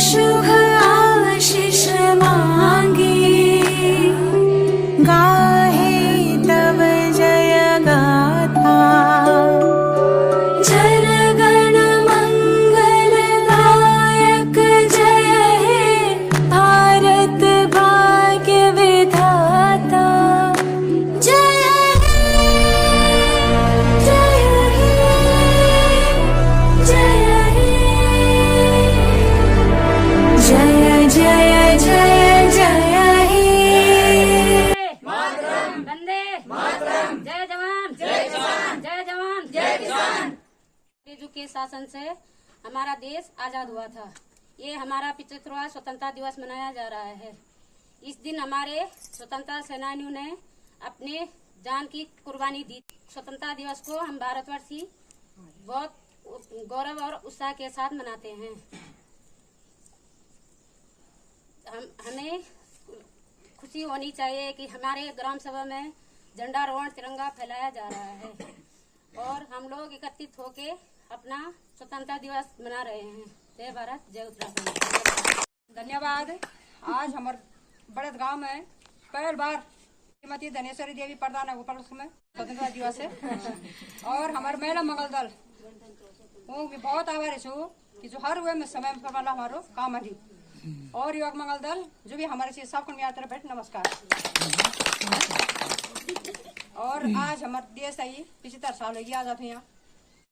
शुभ आशीष मांगी, गाहे तब जय गाथा। जन गण मंगल गायक जय हे, भारत भाग्य विधाता। जय हे, जय हे, जय हे, जय जय जय जय हे। वंदे मातरम। जय जवान जय किसान, जय जवान जय किसान। अंग्रेजों के शासन से हमारा देश आजाद हुआ था। ये हमारा 75वां स्वतंत्रता दिवस मनाया जा रहा है। इस दिन हमारे स्वतंत्रता सेनानियों ने अपने जान की कुर्बानी दी। स्वतंत्रता दिवस को हम भारतवर्षी बहुत गौरव और उत्साह के साथ मनाते हैं। हमें खुशी होनी चाहिए कि हमारे ग्राम सभा में झंडारोहण तिरंगा फहराया जा रहा है और हम लोग एकत्रित होके अपना स्वतंत्रता दिवस मना रहे हैं। जय भारत जय उत्तराखंड। धन्यवाद। आज हमारे बड़े गांव में पहली बार श्रीमती धनेश्वरी देवी प्रधान है उपलक्ष्य में स्वतंत्रता दिवस है और हमारे महिला मंगल दल वो भी बहुत आभारी छू कि जो हर हुए में समय वाला हमारो काम है और युवक मंगल दल जो भी हमारे से सबको यात्रा बैठ नमस्कार। और आज हमारे देश आई 75 साल हो गया आजाद हुआ,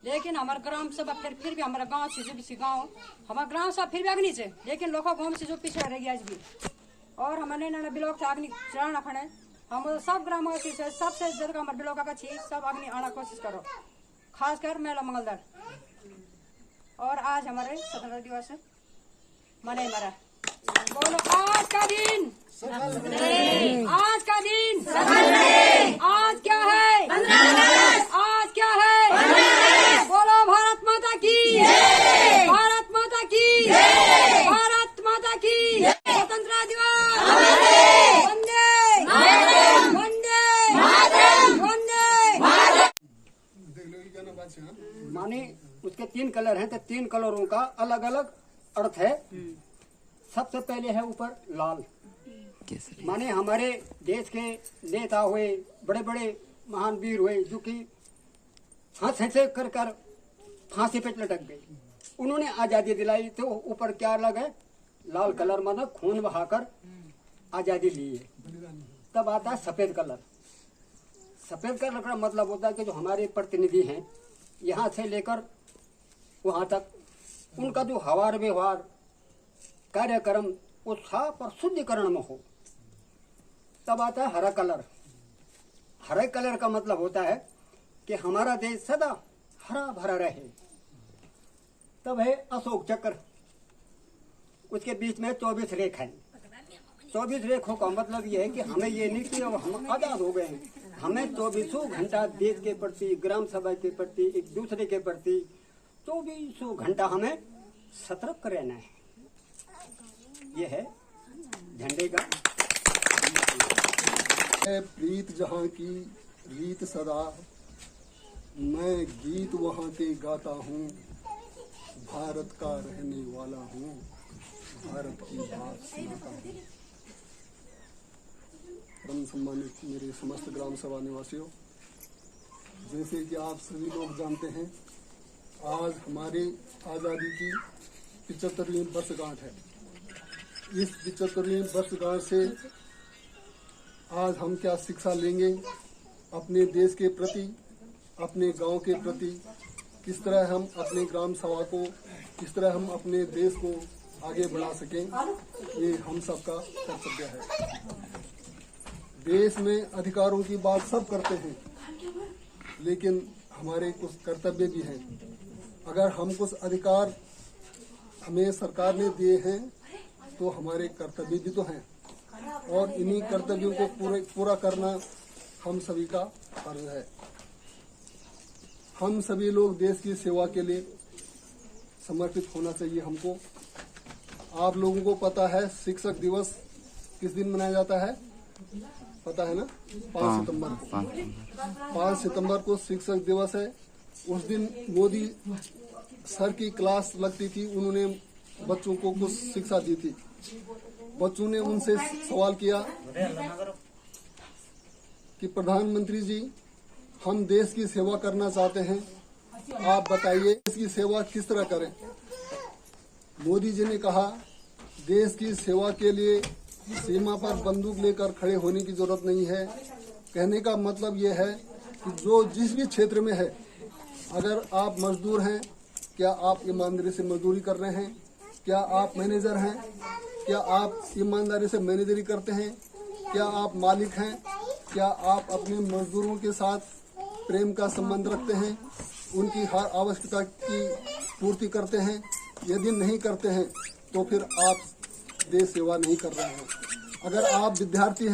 लेकिन हमारे ग्राम सभा फिर भी हमारा गांव से जो भी गांव हमारा ग्राम सभा फिर भी अग्नि से, लेकिन लोगों गांव से जो पीछे रह गया आज भी। और हमारे नैना बिलोक से अग्नि चढ़ाना खड़े हम सब ग्रामवासी से सबसे ज्यादा हमारे बिलोक का चीज सब अग्नि आना कोशिश करो, खासकर महिला मंगल दल। और आज हमारे स्वतंत्रता दिवस मने मरा बोलो आज का दिन आज का दिन आज क्या है आज क्या है बोलो भारत माता की भारत माता की भारत माता की स्वतंत्रता दिवस वंदे वंदे वंदे। माने उसके 3 कलर हैं तो 3 कलरों का अलग अलग अर्थ है। सबसे पहले है ऊपर लाल, माने हमारे देश के नेता हुए बड़े बड़े महान वीर हुए जो कि फांसी से कर कर फांसी पे लटक गए, उन्होंने आजादी दिलाई। तो ऊपर क्या लगा है लाल कलर, माना खून बहाकर आजादी ली है। तब आता है सफेद कलर। सफेद कलर का मतलब होता है कि जो हमारे प्रतिनिधि हैं यहाँ से लेकर वहां तक उनका जो हवार व्यवहार कार्यक्रम वो साफ और शुद्धिकरण में हो। तब आता है हरा कलर। हरे कलर का मतलब होता है कि हमारा देश सदा हरा भरा रहे। तब है अशोक चक्र, उसके बीच में 24 रेख है। 24 रेखों का मतलब यह है कि हमें ये नहीं कि अब हम आजाद हो गए हैं, हमें 24 घंटा देश के प्रति, ग्राम सभा के प्रति, एक दूसरे के प्रति 24 घंटा हमें सतर्क रहना है। ये है झंडे का। प्रीत जहाँ की रीत सदा, मैं गीत वहाँ के गाता हूँ, भारत का रहने वाला हूँ, भारत की बात सुनाता हूँ। परम सम्मानित मेरे समस्त ग्राम सभा निवासियों, जैसे कि आप सभी लोग जानते हैं आज हमारी आज़ादी की 75वीं वर्षगांठ है। इस 75वीं वर्षगांठ से आज हम क्या शिक्षा लेंगे अपने देश के प्रति, अपने गांव के प्रति, किस तरह हम अपने ग्राम सभा को, किस तरह हम अपने देश को आगे बढ़ा सकें, ये हम सबका कर्तव्य है। देश में अधिकारों की बात सब करते हैं, लेकिन हमारे कुछ कर्तव्य भी हैं। अगर हम कुछ अधिकार हमें सरकार ने दिए हैं तो हमारे कर्तव्य भी तो हैं, और इन्हीं कर्तव्यों को पूरा करना हम सभी का फर्ज है। हम सभी लोग देश की सेवा के लिए समर्पित होना चाहिए हमको। आप लोगों को पता है शिक्षक दिवस किस दिन मनाया जाता है, पता है ना? 5 सितंबर को। 5 सितंबर को शिक्षक दिवस है। उस दिन मोदी सर की क्लास लगती थी, उन्होंने बच्चों को कुछ शिक्षा दी थी। बच्चों ने उनसे सवाल किया कि प्रधानमंत्री जी, हम देश की सेवा करना चाहते हैं, आप बताइए देश की सेवा किस तरह करें। मोदी जी ने कहा, देश की सेवा के लिए सीमा पर बंदूक लेकर खड़े होने की जरूरत नहीं है। कहने का मतलब ये है कि जो जिस भी क्षेत्र में है, अगर आप मजदूर हैं, क्या आप ईमानदारी से मजदूरी कर रहे हैं? क्या आप मैनेजर हैं? क्या आप ईमानदारी से मैनेजरी करते हैं? क्या आप मालिक हैं? क्या आप अपने मजदूरों के साथ प्रेम का संबंध रखते हैं? उनकी हर आवश्यकता की पूर्ति करते हैं? यदि नहीं करते हैं तो फिर आप देश सेवा नहीं कर रहे हैं। अगर आप विद्यार्थी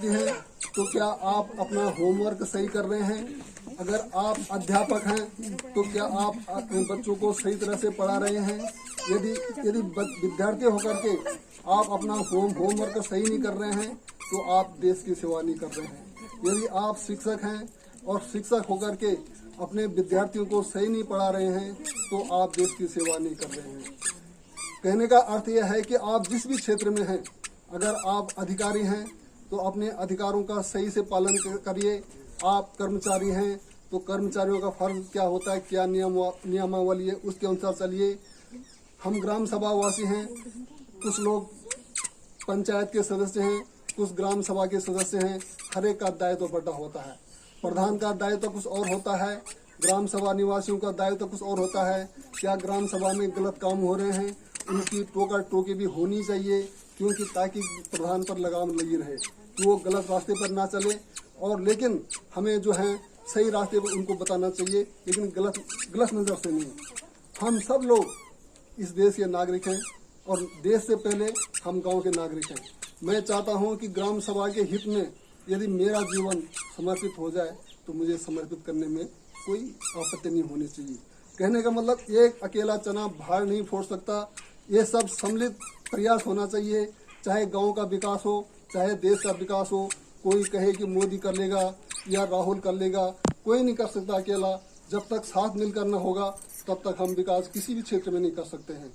हैं तो क्या आप अपना होमवर्क सही कर रहे हैं? अगर आप अध्यापक हैं तो क्या आप अपने बच्चों को सही तरह से पढ़ा रहे हैं? यदि विद्यार्थी होकर के आप अपना होमवर्क सही नहीं कर रहे हैं तो आप देश की सेवा नहीं कर रहे हैं। यदि आप शिक्षक हैं और शिक्षक होकर के अपने विद्यार्थियों को सही नहीं पढ़ा रहे हैं तो आप देश की सेवा नहीं कर रहे हैं। कहने का अर्थ यह है कि आप जिस भी क्षेत्र में हैं, अगर आप अधिकारी हैं तो अपने अधिकारों का सही से पालन करिए। आप कर्मचारी हैं तो कर्मचारियों का फर्ज क्या होता है, क्या नियमावली है, उसके अनुसार चलिए। हम ग्राम सभा वासी हैं, कुछ लोग पंचायत के सदस्य हैं, कुछ ग्राम सभा के सदस्य हैं। हर एक का दायित्व बटा होता है। प्रधान का दायित्व कुछ और होता है, ग्राम सभा निवासियों का दायित्व कुछ और होता है। क्या ग्राम सभा में गलत काम हो रहे हैं, उनकी टोका टोकी भी होनी चाहिए, क्योंकि ताकि प्रधान पर लगाम लगी रहे कि वो गलत रास्ते पर ना चले। और लेकिन हमें जो है सही रास्ते पर उनको बताना चाहिए, लेकिन गलत नजर से नहीं। हम सब लोग इस देश के नागरिक हैं और देश से पहले हम गांव के नागरिक हैं। मैं चाहता हूं कि ग्राम सभा के हित में यदि मेरा जीवन समर्पित हो जाए तो मुझे समर्पित करने में कोई आपत्ति नहीं होनी चाहिए। कहने का मतलब एक अकेला चना भार नहीं फोड़ सकता। ये सब सम्मिलित प्रयास होना चाहिए, चाहे गांव का विकास हो, चाहे देश का विकास हो। कोई कहे कि मोदी कर लेगा या राहुल कर लेगा, कोई नहीं कर सकता अकेला। जब तक साथ मिलकर न होगा तब तक हम विकास किसी भी क्षेत्र में नहीं कर सकते हैं।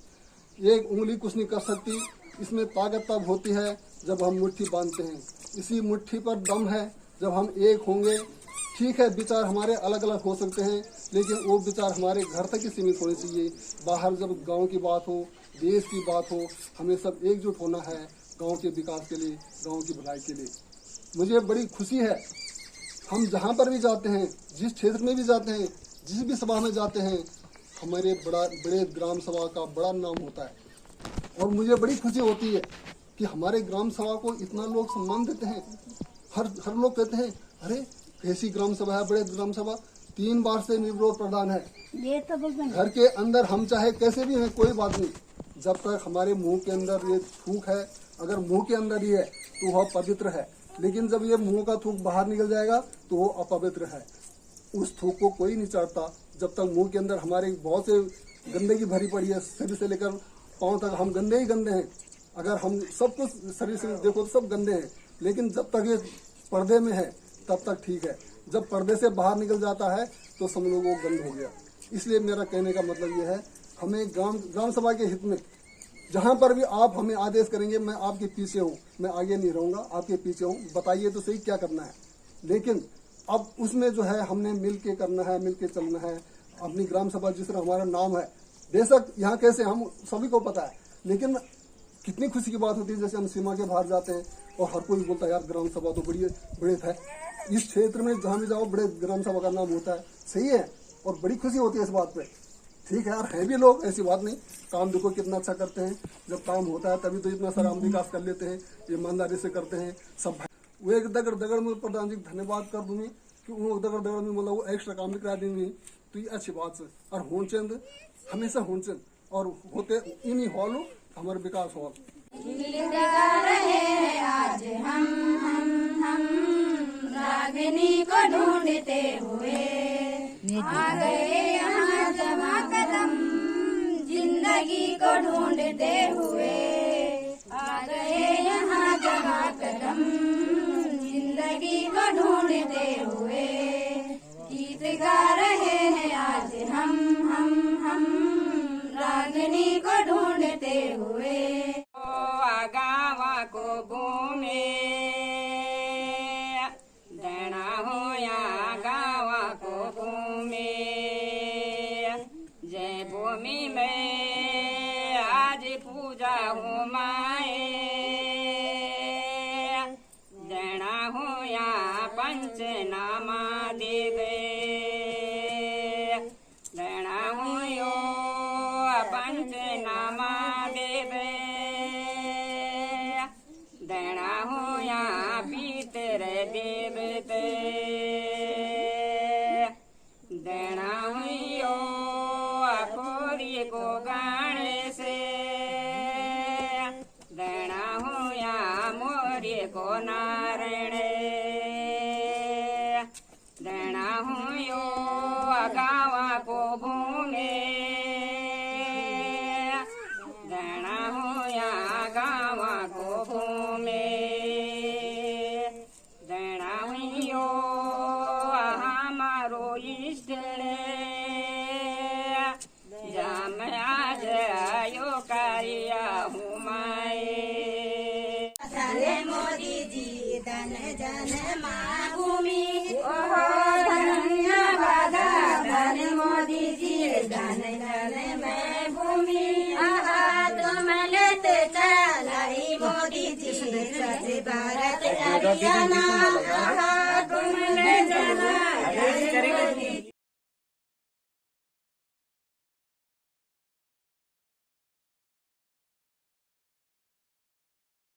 एक उंगली कुछ नहीं कर सकती। इसमें ताकत तब होती है जब हम मुट्ठी बांधते हैं। इसी मुट्ठी पर दम है जब हम एक होंगे। ठीक है, विचार हमारे अलग अलग हो सकते हैं, लेकिन वो विचार हमारे घर तक ही सीमित होने चाहिए। बाहर जब गांव की बात हो, देश की बात हो, हमें सब एकजुट होना है गांव के विकास के लिए, गांव की भलाई के लिए। मुझे बड़ी खुशी है, हम जहां पर भी जाते हैं, जिस क्षेत्र में भी जाते हैं, जिस भी सभा में जाते हैं, हमारे बड़े ग्राम सभा का बड़ा नाम होता है। और मुझे बड़ी खुशी होती है कि हमारे ग्राम सभा को इतना लोग सम्मान देते हैं। हर लोग कहते हैं, अरे कैसी ग्राम सभा है, बड़े ग्राम सभा। 3 बार से निर्विरोध प्रधान है। ये तो घर के अंदर हम चाहे कैसे भी हैं, कोई बात नहीं, जब तक हमारे मुंह के अंदर ये थूक है, अगर मुंह के अंदर ही है तो वह पवित्र है। लेकिन जब ये मुंह का थूक बाहर निकल जाएगा तो वो अपवित्र है। उस थूक को कोई नहीं चाटता जब तक मुंह के अंदर हमारे बहुत से गंदगी भरी पड़ी है। शरीर से लेकर पांव तक हम गंदे ही गंदे हैं। अगर हम सब कुछ शरीर से देखो तो सब गंदे हैं, लेकिन जब तक ये पर्दे में है तब तक ठीक है। जब पर्दे से बाहर निकल जाता है तो सब लोगों को गंद हो गया। इसलिए मेरा कहने का मतलब ये है, हमें ग्राम सभा के हित में जहां पर भी आप हमें आदेश करेंगे, मैं आपके पीछे हूँ, मैं आगे नहीं रहूंगा, आपके पीछे हूँ। बताइए तो सही क्या करना है। लेकिन अब उसमें जो है हमने मिल के करना है, मिल के चलना है। अपनी ग्राम सभा जिस तरह हमारा नाम है, बेशक यहाँ कैसे हम सभी को पता है, लेकिन कितनी खुशी की बात होती है जैसे हम सीमा के बाहर जाते हैं और हर कोई बोलता है यार ग्राम सभा तो बड़े है। इस क्षेत्र में जहाँ भी जाओ बड़े ग्राम सभा का नाम होता है। सही है, और बड़ी खुशी होती है इस बात पे। ठीक है यार, है भी लोग, ऐसी बात नहीं। काम देखो कितना अच्छा करते हैं। जब काम होता है तभी तो इतना सारा हम विकास कर लेते हैं, ईमानदारी से करते हैं सब। वो एक दगड़ में प्रधान जी धन्यवाद कर दूंगी कि उन दगड़ में मतलब वो एक्स्ट्रा काम भी करा देंगे, तो ये अच्छी बात है। और होनचंद हमेशा होनचंद और होते इन्हीं हॉल हमारे विकास हॉल। आज हम रागिनी को ढूंढते हुए आ गए यहाँ जमा कदम, जिंदगी को ढूंढते हुए आ गए यहाँ जमा कदम, जिंदगी को ढूंढते हुए गीत गा रहे हैं आज हम अग्नि को ढूंढते हुए गावा को घूमे देना हो या गावा को घूमे जय भूमि में आज पूजा हो माए देना हो या पंचनामा देवे देना हो यो पंचनामा देवे देना हो या पितर देवते देना हुई अपोरी को गाने से देना हो या मोरी को नारायण देना हुई गावा को भूमे देना हो या गावा को भूमे देना हुई हमारो इष्ट जम आज आयो कारिया हूँ माए धन मोदी जी धन जन माँ भूमि ओहो धन्यवाद धन मोदी जी धन जन मैं भूमि आहा तुम लेते चलाई मोदी जी स्वच्छ भारत अभियान